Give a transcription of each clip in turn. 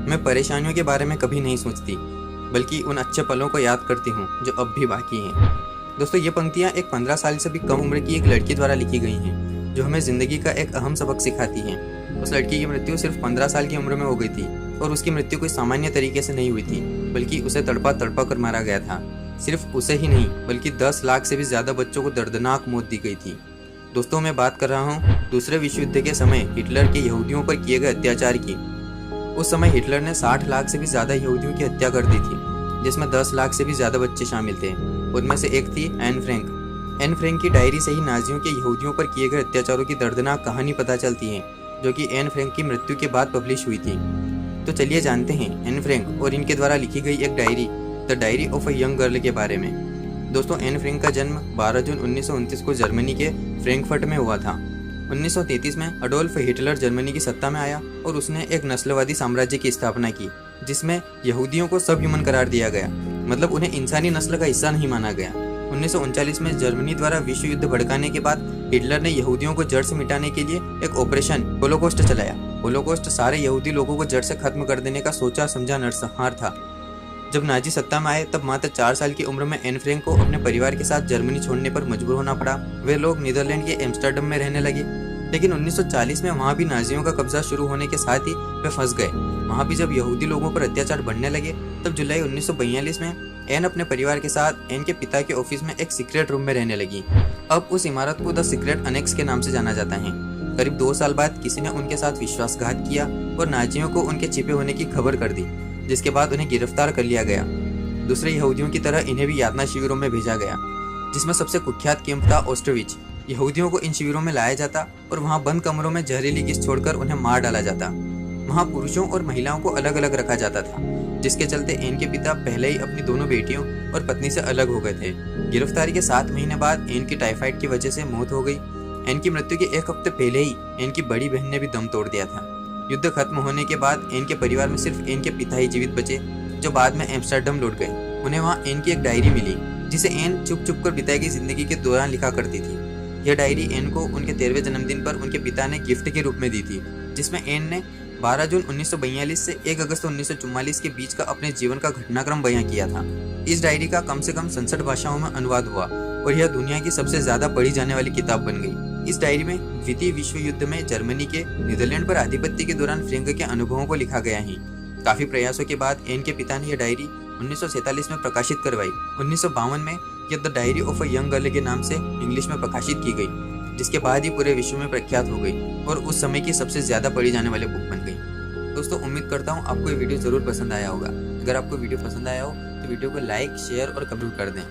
मैं परेशानियों के बारे में कभी नहीं सोचती, बल्कि उन अच्छे पलों को याद करती हूँ जो अब भी बाकी हैं। दोस्तों, ये पंक्तियाँ एक 15 साल से भी कम उम्र की एक लड़की द्वारा लिखी गई हैं, जो हमें ज़िंदगी का एक अहम सबक सिखाती हैं। उस लड़की की मृत्यु सिर्फ 15 साल की उम्र में हो गई थी, और उसकी मृत्यु कोई सामान्य तरीके से नहीं हुई थी, बल्कि उसे तड़पा तड़पा कर मारा गया था। सिर्फ उसे ही नहीं, बल्कि 10 लाख से भी ज़्यादा बच्चों को दर्दनाक मौत दी गई थी। दोस्तों, मैं बात कर रहा हूँ दूसरे विश्व युद्ध के समय हिटलर के यहूदियों पर किए गए अत्याचार की। उस समय हिटलर ने 60 लाख से भी ज़्यादा यहूदियों की हत्या कर दी थी, जिसमें 10 लाख से भी ज़्यादा बच्चे शामिल थे। उनमें से एक थी एन फ्रैंक। एन फ्रैंक की डायरी से ही नाजियों के यहूदियों पर किए गए अत्याचारों की दर्दनाक कहानी पता चलती है, जो कि एन फ्रैंक की मृत्यु के बाद पब्लिश हुई थी। तो चलिए जानते हैं एन फ्रैंक और इनके द्वारा लिखी गई एक diary, the diary of a young girl के बारे में। दोस्तों, एन फ्रैंक का जन्म 12 जून 1929 को जर्मनी के फ्रैंकफर्ट में हुआ था। 1933 में अडोल्फ हिटलर जर्मनी की सत्ता में आया और उसने एक नस्लवादी साम्राज्य की स्थापना की, जिसमें यहूदियों को सब ह्यूमन करार दिया गया, मतलब उन्हें इंसानी नस्ल का हिस्सा नहीं माना गया। 1939 में जर्मनी द्वारा विश्व युद्ध भड़काने के बाद हिटलर ने यहूदियों को जड़ से मिटाने के लिए एक ऑपरेशन होलोकॉस्ट चलाया। होलोकॉस्ट सारे यहूदी लोगों को जड़ से खत्म कर देने का सोचा समझा नरसंहार था। जब नाजी सत्ता में आए, तब मात्र 4 साल की उम्र में एन फ्रैंक को अपने परिवार के साथ जर्मनी छोड़ने पर मजबूर होना पड़ा। वे लोग नीदरलैंड के एम्स्टर्डम में रहने लगे, लेकिन 1940 में वहाँ भी नाजियों का कब्जा शुरू होने के साथ ही वे फंस गए। वहाँ भी जब यहूदी लोगों पर अत्याचार बढ़ने लगे, तब जुलाई 1942 में एन अपने परिवार के साथ एन के पिता के ऑफिस में एक सीक्रेट रूम में रहने लगी। अब उस इमारत को द सीक्रेट अनेक्स के नाम से जाना जाता है। करीब 2 साल बाद किसी ने उनके साथ विश्वासघात किया और नाजियों को उनके छिपे होने की खबर कर दी, जिसके बाद उन्हें गिरफ्तार कर लिया गया। दूसरे यहूदियों की तरह इन्हें भी यातना शिविरों में भेजा गया, जिसमें सबसे कुख्यात कैंप था ऑस्ट्रिच। यहूदियों को इन शिविरों में लाया जाता और वहां बंद कमरों में जहरीली गैस छोड़कर उन्हें मार डाला जाता। वहां पुरुषों और महिलाओं को अलग अलग रखा जाता था, जिसके चलते एन के पिता पहले ही अपनी दोनों बेटियों और पत्नी से अलग हो गए थे। गिरफ्तारी के 7 महीने बाद एन की टाइफाइड की वजह से मौत हो गई। एन की मृत्यु के 1 हफ्ते पहले ही एन की बड़ी बहन ने भी दम तोड़ दिया था। युद्ध खत्म होने के बाद एन के परिवार में सिर्फ एन के पिता ही जीवित बचे, जो बाद में एम्स्टर्डम लौट गए। उन्हें वहाँ एन की एक डायरी मिली, जिसे एन छुप छुप कर बिताई गई जिंदगी के दौरान लिखा करती थी। यह डायरी एन को उनके 13वें जन्मदिन पर उनके पिता ने गिफ्ट के रूप में दी थी, जिसमें एन ने 12 जून 1942 से 1 अगस्त 1944 के बीच का अपने जीवन का घटनाक्रम बयां किया था। इस डायरी का कम से कम 67 भाषाओं में अनुवाद हुआ और यह दुनिया की सबसे ज्यादा पढ़ी जाने वाली किताब बन गई। इस डायरी में द्वितीय विश्व युद्ध में जर्मनी के नीदरलैंड पर आधिपत्य के दौरान फ्रैंक के अनुभवों को लिखा गया है। काफी प्रयासों के बाद एन के पिता ने यह डायरी 1947 में प्रकाशित करवाई। 1952 में यह the diary of a young girl के नाम से इंग्लिश में प्रकाशित की गई, जिसके बाद ही पूरे विश्व में प्रख्यात हो गई और उस समय की सबसे ज्यादा पढ़ी जाने वाली बुक बन गई। दोस्तों, उम्मीद करता हूँ आपको ये वीडियो जरूर पसंद आया होगा। अगर आपको वीडियो पसंद आया हो तो वीडियो को लाइक, शेयर और कमेंट कर दें,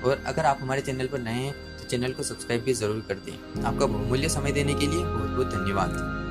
और अगर आप हमारे चैनल पर नए हैं तो चैनल को सब्सक्राइब भी जरूर कर दें। आपका बहुमूल्य समय देने के लिए बहुत बहुत धन्यवाद।